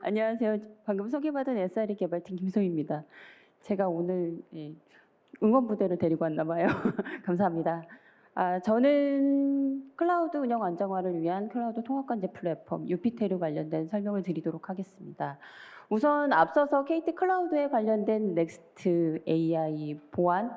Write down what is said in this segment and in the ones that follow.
안녕하세요. 방금 소개받은 SRE 개발팀 김소희입니다. 제가 오늘 응원 부대를 데리고 왔나 봐요. 감사합니다. 저는 클라우드 운영 안정화를 위한 클라우드 통합관제 플랫폼 유피테르 관련된 설명을 드리도록 하겠습니다. 우선 앞서서 KT 클라우드에 관련된 넥스트 AI 보안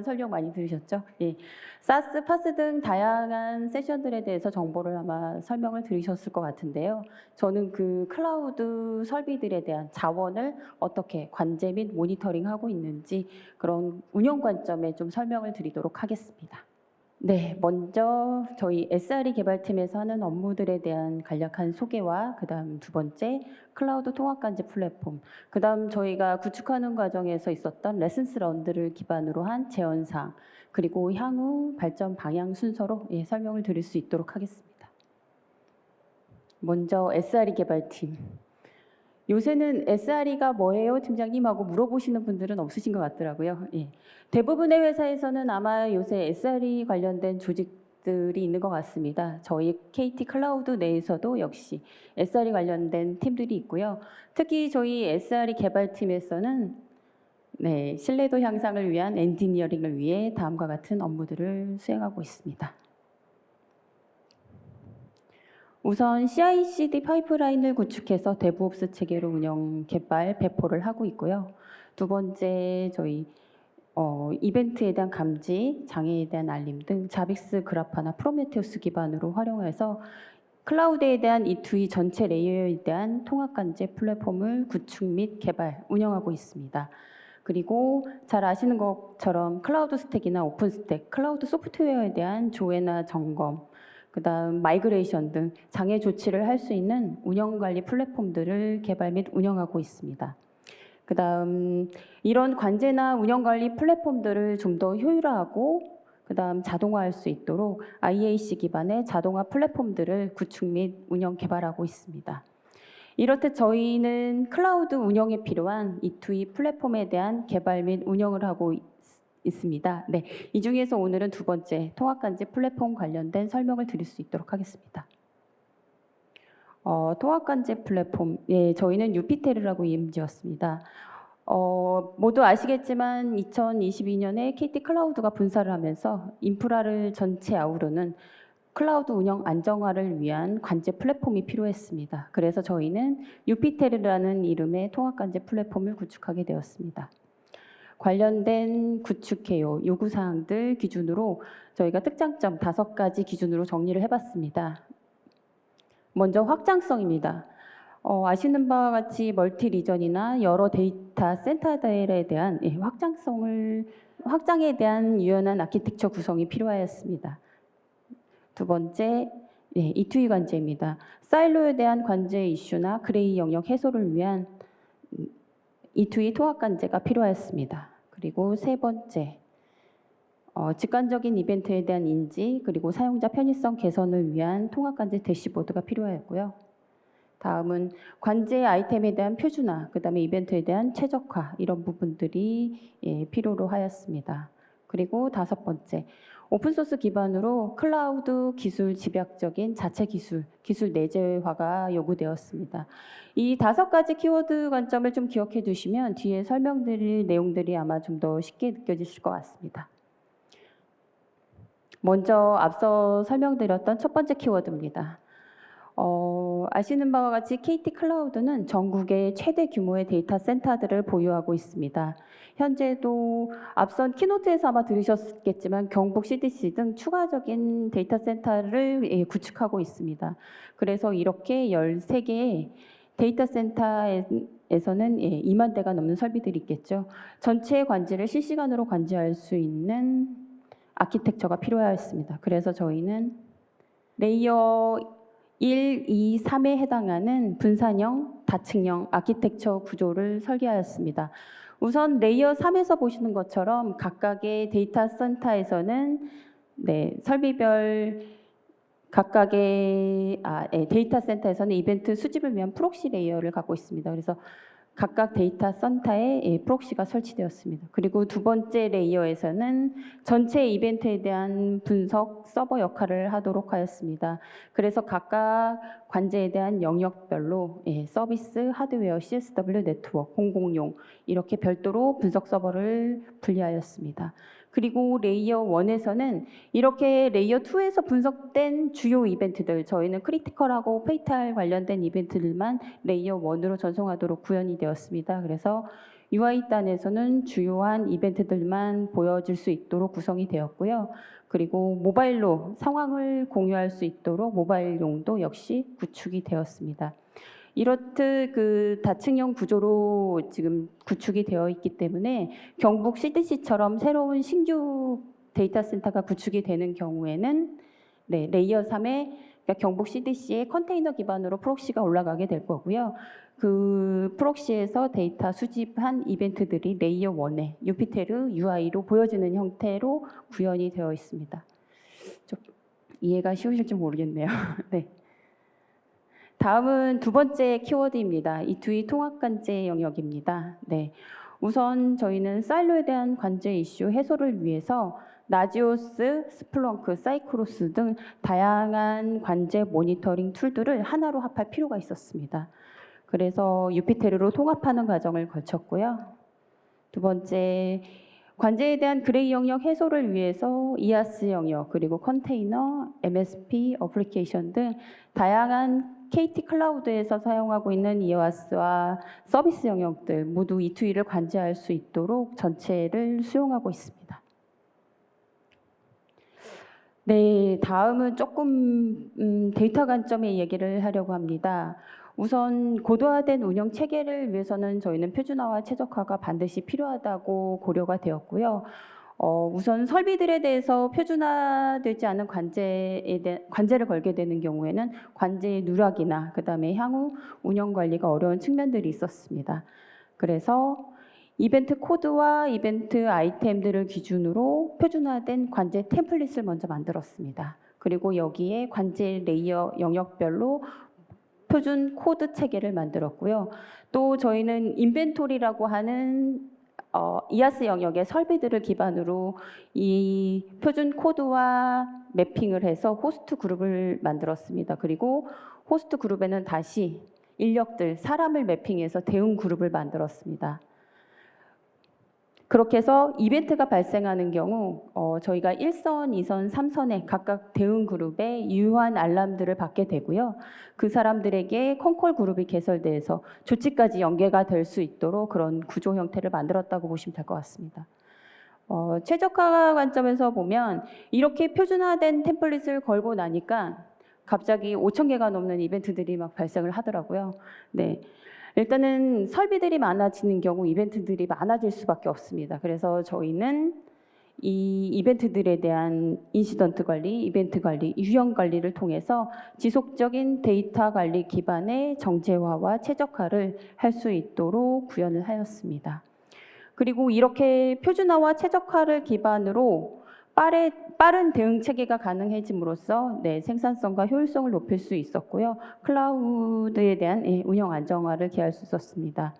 설명 많이 들으셨죠? 예. 사스, 파스 등 다양한 세션들에 대해서 정보를 아마 설명을 들으셨을 것 같은데요. 저는 그 클라우드 설비들에 대한 자원을 어떻게 관제 및 모니터링하고 있는지 그런 운영 관점에 좀 설명을 드리도록 하겠습니다. 네, 먼저 저희 SRE 개발팀에서 하는 업무들에 대한 간략한 소개와 그다음 두 번째 클라우드 통합관제 플랫폼, 그다음 저희가 구축하는 과정에서 있었던 레슨스 런들을 기반으로 한 제언사항, 그리고 향후 발전 방향 순서로 설명을 드릴 수 있도록 하겠습니다. 먼저 SRE 개발팀. 요새는 SRE가 뭐예요, 팀장님? 하고 물어보시는 분들은 없으신 것 같더라고요. 예. 대부분의 회사에서는 아마 요새 SRE 관련된 조직들이 있는 것 같습니다. 저희 KT 클라우드 내에서도 역시 SRE 관련된 팀들이 있고요. 특히 저희 SRE 개발팀에서는 신뢰도 향상을 위한 엔지니어링을 위해 다음과 같은 업무들을 수행하고 있습니다. 우선 CI/CD 파이프라인을 구축해서 데브옵스 체계로 운영, 개발, 배포를 하고 있고요. 두 번째, 저희 이벤트에 대한 감지, 장애에 대한 알림 등 자빅스, 그라파나 프로메테우스 기반으로 활용해서 클라우드에 대한 E2E 전체 레이어에 대한 통합관제 플랫폼을 구축 및 개발, 운영하고 있습니다. 그리고 잘 아시는 것처럼 클라우드 스택이나 오픈 스택, 클라우드 소프트웨어에 대한 조회나 점검, 그다음 마이그레이션 등 장애 조치를 할 수 있는 운영관리 플랫폼들을 개발 및 운영하고 있습니다. 그다음 이런 관제나 운영관리 플랫폼들을 좀 더 효율화하고 그다음 자동화할 수 있도록 IAC 기반의 자동화 플랫폼들을 구축 및 운영 개발하고 있습니다. 이렇듯 저희는 클라우드 운영에 필요한 E2E 플랫폼에 대한 개발 및 운영을 하고 있습니다. 네, 이 중에서 오늘은 두 번째 통합관제 플랫폼 관련된 설명을 드릴 수 있도록 하겠습니다. 통합관제 플랫폼, 저희는 유피테르라고 이름 지었습니다. 모두 아시겠지만 2022년에 KT 클라우드가 분사를 하면서 인프라를 전체 아우르는 클라우드 운영 안정화를 위한 관제 플랫폼이 필요했습니다. 그래서 저희는 유피테르라는 이름의 통합관제 플랫폼을 구축하게 되었습니다. 관련된 구축해요 요구사항들 기준으로 저희가 특장점 5가지 기준으로 정리를 해봤습니다. 먼저 확장성입니다. 아시는 바와 같이 멀티 리전이나 여러 데이터 센터들에 대한 확장에 대한 유연한 아키텍처 구성이 필요하였습니다. 두 번째, E2E 관제입니다. 사일로에 대한 관제 이슈나 그레이 영역 해소를 위한 E2E 통합 관제가 필요하였습니다. 그리고 세 번째, 직관적인 이벤트에 대한 인지 그리고 사용자 편의성 개선을 위한 통합 관제 대시보드가 필요하였고요. 다음은 관제 아이템에 대한 표준화, 그다음에 이벤트에 대한 최적화 이런 부분들이 필요로 하였습니다. 그리고 다섯 번째, 오픈소스 기반으로 클라우드 기술 집약적인 자체 기술 내재화가 요구되었습니다. 이 5가지 키워드 관점을 좀 기억해 두시면 뒤에 설명드릴 내용들이 아마 좀 더 쉽게 느껴지실 것 같습니다. 먼저 앞서 설명드렸던 첫 번째 키워드입니다. 아시는 바와 같이 KT 클라우드는 전국의 최대 규모의 데이터 센터들을 보유하고 있습니다. 현재도 앞선 키노트에서 아마 들으셨겠지만 경북 CDC 등 추가적인 데이터 센터를 구축하고 있습니다. 그래서 이렇게 13개의 데이터 센터에서는 2만 대가 넘는 설비들이 있겠죠. 전체 관제를 실시간으로 관제할 수 있는 아키텍처가 필요하였습니다. 그래서 저희는 레이어 1, 2, 3에 해당하는 분산형, 다층형 아키텍처 구조를 설계하였습니다. 우선 레이어 3에서 보시는 것처럼 각각의 데이터 센터에서는 설비별 각각의 데이터 센터에서는 이벤트 수집을 위한 프록시 레이어를 갖고 있습니다. 그래서 각각 데이터 센터에 프록시가 설치되었습니다. 그리고 두 번째 레이어에서는 전체 이벤트에 대한 분석 서버 역할을 하도록 하였습니다. 그래서 각각 관제에 대한 영역별로 서비스, 하드웨어, CSW 네트워크, 공공용 이렇게 별도로 분석 서버를 분리하였습니다. 그리고 레이어 1에서는 이렇게 레이어 2에서 분석된 주요 이벤트들, 저희는 크리티컬하고 페이탈 관련된 이벤트들만 레이어 1으로 전송하도록 구현이 되었습니다. 그래서 UI단에서는 주요한 이벤트들만 보여줄 수 있도록 구성이 되었고요. 그리고 모바일로 상황을 공유할 수 있도록 모바일용도 역시 구축이 되었습니다. 이렇듯 그 다층형 구조로 지금 구축이 되어 있기 때문에 경북 CDC처럼 새로운 신규 데이터 센터가 구축이 되는 경우에는 레이어 3에 그러니까 경북 CDC의 컨테이너 기반으로 프록시가 올라가게 될 거고요. 그 프록시에서 데이터 수집한 이벤트들이 레이어 1에 유피테르 UI로 보여지는 형태로 구현이 되어 있습니다. 좀 이해가 쉬우실지 모르겠네요. 네. 다음은 두 번째 키워드입니다. E2E 통합관제 영역입니다. 네. 우선 저희는 사일로에 대한 관제 이슈 해소를 위해서 나지오스, 스플렁크, 사이크로스 등 다양한 관제 모니터링 툴들을 하나로 합할 필요가 있었습니다. 그래서 유피테르로 통합하는 과정을 거쳤고요. 두 번째, 관제에 대한 그레이 영역 해소를 위해서 이아스 영역, 그리고 컨테이너, MSP, 어플리케이션 등 다양한 KT 클라우드에서 사용하고 있는 이아스와 서비스 영역들 모두 E2E를 관제할 수 있도록 전체를 수용하고 있습니다. 네, 다음은 조금 데이터 관점의 얘기를 하려고 합니다. 우선 고도화된 운영 체계를 위해서는 저희는 표준화와 최적화가 반드시 필요하다고 고려가 되었고요. 우선 설비들에 대해서 표준화되지 않은 관제를 걸게 되는 경우에는 관제의 누락이나 그다음에 향후 운영 관리가 어려운 측면들이 있었습니다. 그래서 이벤트 코드와 이벤트 아이템들을 기준으로 표준화된 관제 템플릿을 먼저 만들었습니다. 그리고 여기에 관제 레이어 영역별로 표준 코드 체계를 만들었고요. 또 저희는 인벤토리라고 하는 이아스 영역의 설비들을 기반으로 이 표준 코드와 매핑을 해서 호스트 그룹을 만들었습니다. 그리고 호스트 그룹에는 다시 인력들, 사람을 매핑해서 대응 그룹을 만들었습니다. 그렇게 해서 이벤트가 발생하는 경우 저희가 1선, 2선, 3선에 각각 대응 그룹에 유효한 알람들을 받게 되고요. 그 사람들에게 컨콜 그룹이 개설돼서 조치까지 연계가 될 수 있도록 그런 구조 형태를 만들었다고 보시면 될 것 같습니다. 최적화 관점에서 보면 이렇게 표준화된 템플릿을 걸고 나니까 갑자기 5,000개가 넘는 이벤트들이 막 발생을 하더라고요. 네. 일단은 설비들이 많아지는 경우 이벤트들이 많아질 수밖에 없습니다. 그래서 저희는 이 이벤트들에 대한 인시던트 관리, 이벤트 관리, 유형 관리를 통해서 지속적인 데이터 관리 기반의 정제화와 최적화를 할 수 있도록 구현을 하였습니다. 그리고 이렇게 표준화와 최적화를 기반으로 빠른 대응 체계가 가능해짐으로써 생산성과 효율성을 높일 수 있었고요. 클라우드에 대한 운영 안정화를 기할 수 있었습니다.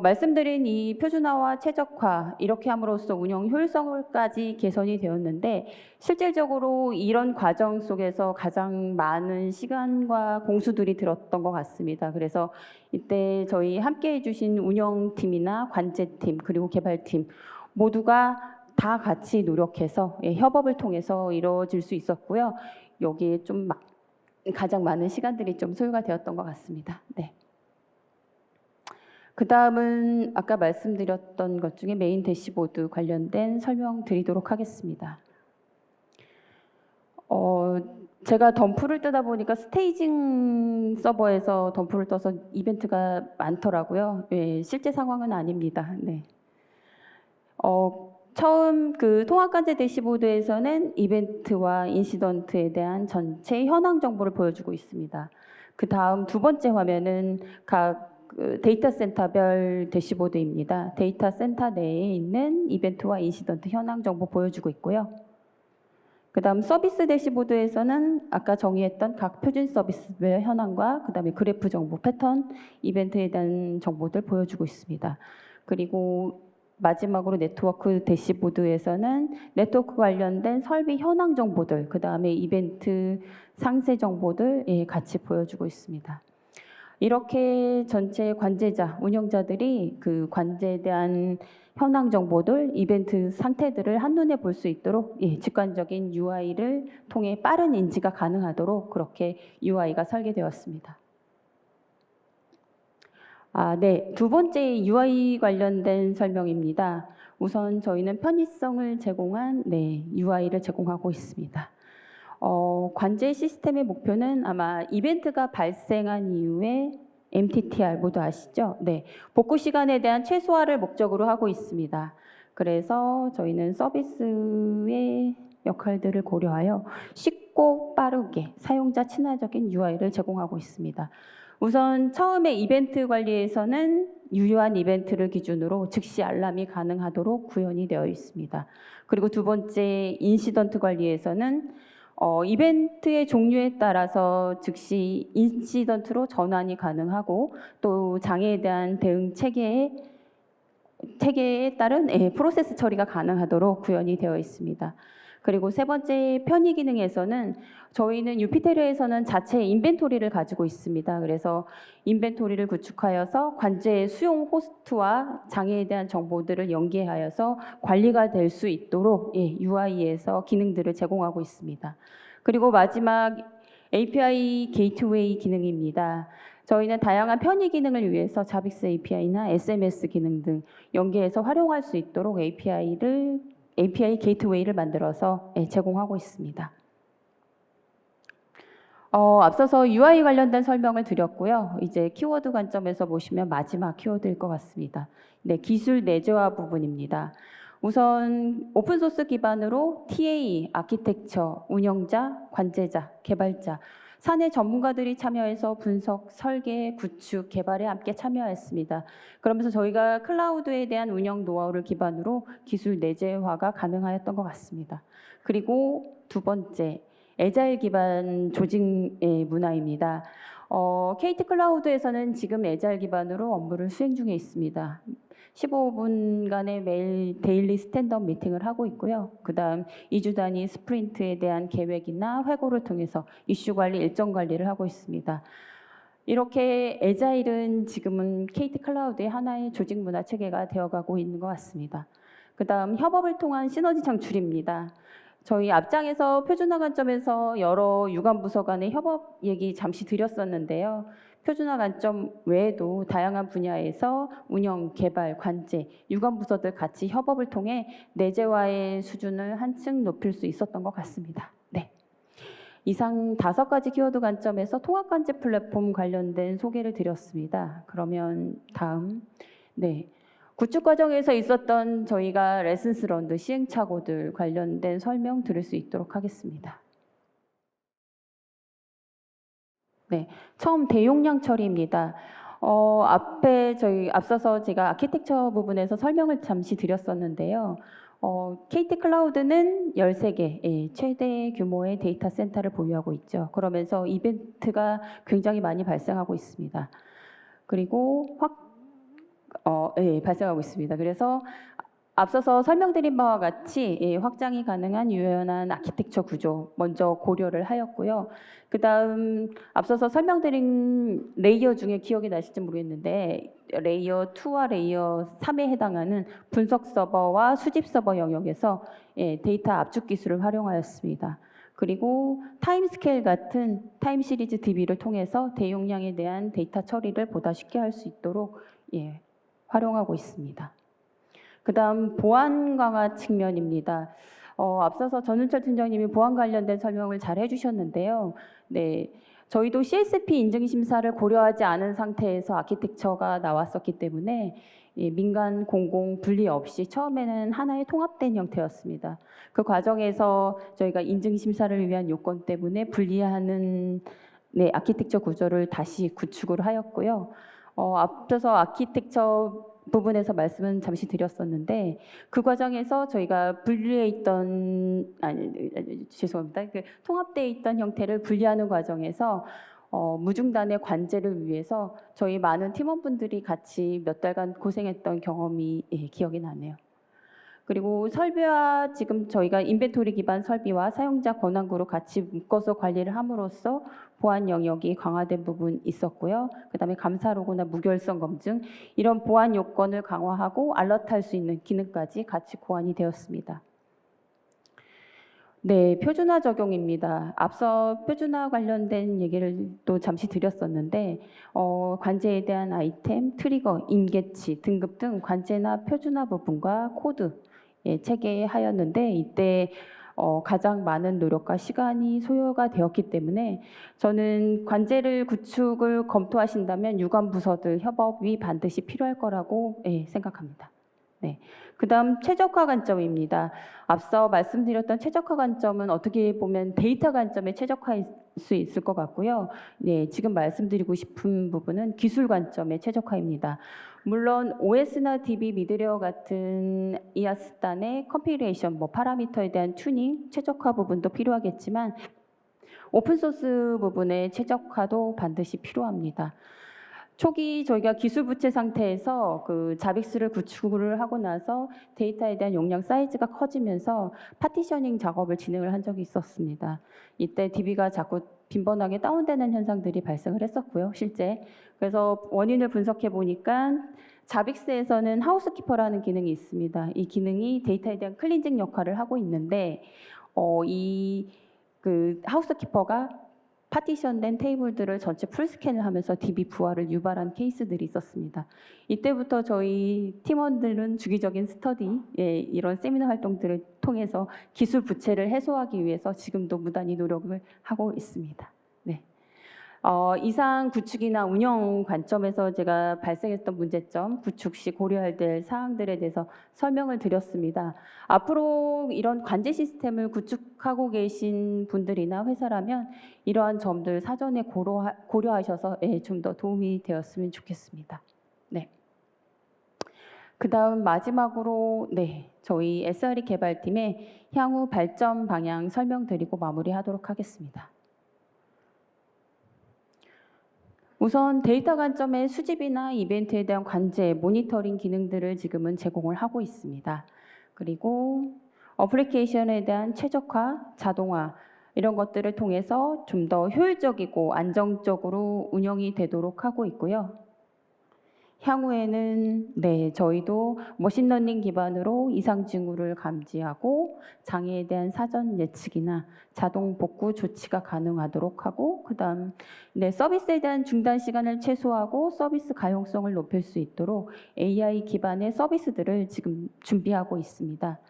말씀드린 이 표준화와 최적화 이렇게 함으로써 운영 효율성까지 개선이 되었는데 실질적으로 이런 과정 속에서 가장 많은 시간과 공수들이 들었던 것 같습니다. 그래서 이때 저희 함께 해주신 운영팀이나 관제팀 그리고 개발팀 모두가 다 같이 노력해서 협업을 통해서 이루어질 수 있었고요. 여기에 좀 가장 많은 시간들이 좀 소요가 되었던 것 같습니다. 네. 그 다음은 아까 말씀드렸던 것 중에 메인 대시보드 관련된 설명 드리도록 하겠습니다. 제가 덤프를 뜨다 보니까 스테이징 서버에서 덤프를 떠서 이벤트가 많더라고요. 네, 실제 상황은 아닙니다. 네. 처음 그 통합관제 대시보드에서는 이벤트와 인시던트에 대한 전체 현황 정보를 보여주고 있습니다. 그 다음 두 번째 화면은 각 데이터 센터별 대시보드입니다. 데이터 센터 내에 있는 이벤트와 인시던트 현황 정보 보여주고 있고요. 그다음 서비스 대시보드에서는 아까 정의했던 각 표준 서비스별 현황과 그다음에 그래프 정보, 패턴, 이벤트에 대한 정보들 보여주고 있습니다. 그리고 마지막으로 네트워크 대시보드에서는 네트워크 관련된 설비 현황 정보들, 그다음에 이벤트 상세 정보들 같이 보여주고 있습니다. 이렇게 전체 관제자, 운영자들이 그 관제에 대한 현황 정보들, 이벤트 상태들을 한눈에 볼 수 있도록 직관적인 UI를 통해 빠른 인지가 가능하도록 그렇게 UI가 설계되었습니다. 네. 두 번째 UI 관련된 설명입니다. 우선 저희는 편의성을 제공한 UI를 제공하고 있습니다. 관제 시스템의 목표는 아마 이벤트가 발생한 이후에 MTTR 모두 아시죠? 네. 복구 시간에 대한 최소화를 목적으로 하고 있습니다. 그래서 저희는 서비스의 역할들을 고려하여 쉽고 빠르게 사용자 친화적인 UI를 제공하고 있습니다. 우선 처음에 이벤트 관리에서는 유효한 이벤트를 기준으로 즉시 알람이 가능하도록 구현이 되어 있습니다. 그리고 두 번째 인시던트 관리에서는 이벤트의 종류에 따라서 즉시 인시던트로 전환이 가능하고 또 장애에 대한 대응 체계에 따른 프로세스 처리가 가능하도록 구현이 되어 있습니다. 그리고 세 번째 편의 기능에서는 저희는 유피테르에서는 자체 인벤토리를 가지고 있습니다. 그래서 인벤토리를 구축하여서 관제 수용 호스트와 장애에 대한 정보들을 연계하여서 관리가 될 수 있도록 UI에서 기능들을 제공하고 있습니다. 그리고 마지막 API 게이트웨이 기능입니다. 저희는 다양한 편의 기능을 위해서 자빅스 API나 SMS 기능 등 연계해서 활용할 수 있도록 API 게이트웨이를 만들어서 제공하고 있습니다. 앞서서 UI 관련된 설명을 드렸고요. 이제 키워드 관점에서 보시면 마지막 키워드일 것 같습니다. 네, 기술 내재화 부분입니다. 우선 오픈소스 기반으로 TA, 아키텍처, 운영자, 관제자, 개발자, 사내 전문가들이 참여해서 분석, 설계, 구축, 개발에 함께 참여했습니다. 그러면서 저희가 클라우드에 대한 운영 노하우를 기반으로 기술 내재화가 가능하였던 것 같습니다. 그리고 두 번째, 애자일 기반 조직의 문화입니다. KT 클라우드에서는 지금 애자일 기반으로 업무를 수행 중에 있습니다. 15분간의 매일 데일리 스탠드업 미팅을 하고 있고요. 그다음 2주 단위 스프린트에 대한 계획이나 회고를 통해서 이슈 관리, 일정 관리를 하고 있습니다. 이렇게 애자일은 지금은 KT 클라우드의 하나의 조직 문화 체계가 되어가고 있는 것 같습니다. 그다음 협업을 통한 시너지 창출입니다. 저희 앞장에서 표준화 관점에서 여러 유관부서 간의 협업 얘기 잠시 드렸었는데요. 표준화 관점 외에도 다양한 분야에서 운영, 개발, 관제, 유관부서들 같이 협업을 통해 내재화의 수준을 한층 높일 수 있었던 것 같습니다. 네. 이상 5가지 키워드 관점에서 통합관제 플랫폼 관련된 소개를 드렸습니다. 그러면 다음, 구축 과정에서 있었던 저희가 레슨스 런드 시행착오들 관련된 설명 드릴 수 있도록 하겠습니다. 처음 대용량 처리입니다. 앞서서 제가 아키텍처 부분에서 설명을 잠시 드렸었는데요. KT 클라우드는 13개 최대 규모의 데이터 센터를 보유하고 있죠. 그러면서 이벤트가 굉장히 많이 발생하고 있습니다. 그리고 발생하고 있습니다. 그래서 앞서서 설명드린 바와 같이 확장이 가능한 유연한 아키텍처 구조 먼저 고려를 하였고요. 그 다음 앞서서 설명드린 레이어 중에 기억이 나실지 모르겠는데 레이어 2와 레이어 3에 해당하는 분석 서버와 수집 서버 영역에서 데이터 압축 기술을 활용하였습니다. 그리고 타임스케일 같은 타임 시리즈 DB를 통해서 대용량에 대한 데이터 처리를 보다 쉽게 할 수 있도록 활용하고 있습니다. 그 다음 보안 강화 측면입니다. 앞서서 전은철 팀장님이 보안 관련된 설명을 잘 해주셨는데요. 저희도 CSP 인증 심사를 고려하지 않은 상태에서 아키텍처가 나왔었기 때문에 민간, 공공 분리 없이 처음에는 하나의 통합된 형태였습니다. 그 과정에서 저희가 인증 심사를 위한 요건 때문에 분리하는 아키텍처 구조를 다시 구축을 하였고요. 앞서서 아키텍처 부분에서 말씀은 잠시 드렸었는데 그 과정에서 저희가 분리해 있던 죄송합니다. 그 통합되어 있던 형태를 분리하는 과정에서 무중단의 관제를 위해서 저희 많은 팀원분들이 같이 몇 달간 고생했던 경험이 기억이 나네요. 그리고 설비와 지금 저희가 인벤토리 기반 설비와 사용자 권한구로 같이 묶어서 관리를 함으로써 보안 영역이 강화된 부분 있었고요. 그다음에 감사 로고나 무결성 검증 이런 보안 요건을 강화하고 알러트할 수 있는 기능까지 같이 고안이 되었습니다. 네, 표준화 적용입니다. 앞서 표준화 관련된 얘기를 또 잠시 드렸었는데 관제에 대한 아이템, 트리거, 임계치, 등급 등 관제나 표준화 부분과 코드 체계하였는데 이때 가장 많은 노력과 시간이 소요가 되었기 때문에 저는 관제를 구축을 검토하신다면 유관 부서들 협업이 반드시 필요할 거라고 생각합니다. 네. 그다음 최적화 관점입니다. 앞서 말씀드렸던 최적화 관점은 어떻게 보면 데이터 관점에 최적화할 수 있을 것 같고요. 네, 지금 말씀드리고 싶은 부분은 기술 관점의 최적화입니다. 물론 OS나 DB, 미드웨어 같은 이아스단의 컴필레이션, 파라미터에 대한 튜닝, 최적화 부분도 필요하겠지만 오픈소스 부분의 최적화도 반드시 필요합니다. 초기 저희가 기술 부채 상태에서 그 자빅스를 구축을 하고 나서 데이터에 대한 용량 사이즈가 커지면서 파티셔닝 작업을 진행을 한 적이 있었습니다. 이때 DB가 자꾸 빈번하게 다운되는 현상들이 발생을 했었고요, 실제. 그래서 원인을 분석해 보니까 자빅스에서는 하우스키퍼라는 기능이 있습니다. 이 기능이 데이터에 대한 클린징 역할을 하고 있는데 그 하우스키퍼가 파티션된 테이블들을 전체 풀스캔을 하면서 DB 부하를 유발한 케이스들이 있었습니다. 이때부터 저희 팀원들은 주기적인 스터디, 이런 세미나 활동들을 통해서 기술 부채를 해소하기 위해서 지금도 무단히 노력을 하고 있습니다. 네. 이상 구축이나 운영 관점에서 제가 발생했던 문제점, 구축 시 고려해야 될 사항들에 대해서 설명을 드렸습니다. 앞으로 이런 관제 시스템을 구축하고 계신 분들이나 회사라면 이러한 점들 사전에 고려하셔서 좀 더 도움이 되었으면 좋겠습니다. 네. 그 다음 마지막으로 저희 SRE 개발팀의 향후 발전 방향 설명드리고 마무리하도록 하겠습니다. 우선 데이터 관점의 수집이나 이벤트에 대한 관제, 모니터링 기능들을 지금은 제공을 하고 있습니다. 그리고 어플리케이션에 대한 최적화, 자동화 이런 것들을 통해서 좀 더 효율적이고 안정적으로 운영이 되도록 하고 있고요. 향후에는 저희도 머신러닝 기반으로 이상 징후를 감지하고 장애에 대한 사전 예측이나 자동 복구 조치가 가능하도록 하고 그다음 서비스에 대한 중단 시간을 최소화하고 서비스 가용성을 높일 수 있도록 AI 기반의 서비스들을 지금 준비하고 있습니다.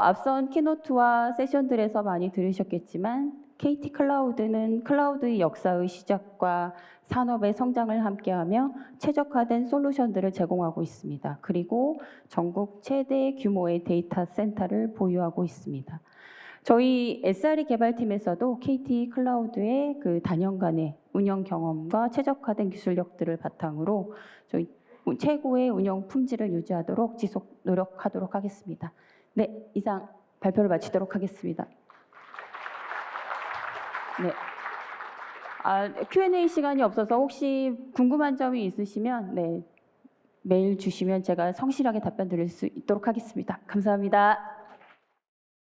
앞선 키노트와 세션들에서 많이 들으셨겠지만 KT 클라우드는 클라우드의 역사의 시작과 산업의 성장을 함께하며 최적화된 솔루션들을 제공하고 있습니다. 그리고 전국 최대 규모의 데이터 센터를 보유하고 있습니다. 저희 SRE 개발팀에서도 KT 클라우드의 그 단연간의 운영 경험과 최적화된 기술력들을 바탕으로 저희 최고의 운영 품질을 유지하도록 지속 노력하도록 하겠습니다. 네, 이상 발표를 마치도록 하겠습니다. 네. Q&A 시간이 없어서 혹시 궁금한 점이 있으시면 메일 주시면 제가 성실하게 답변 드릴 수 있도록 하겠습니다. 감사합니다.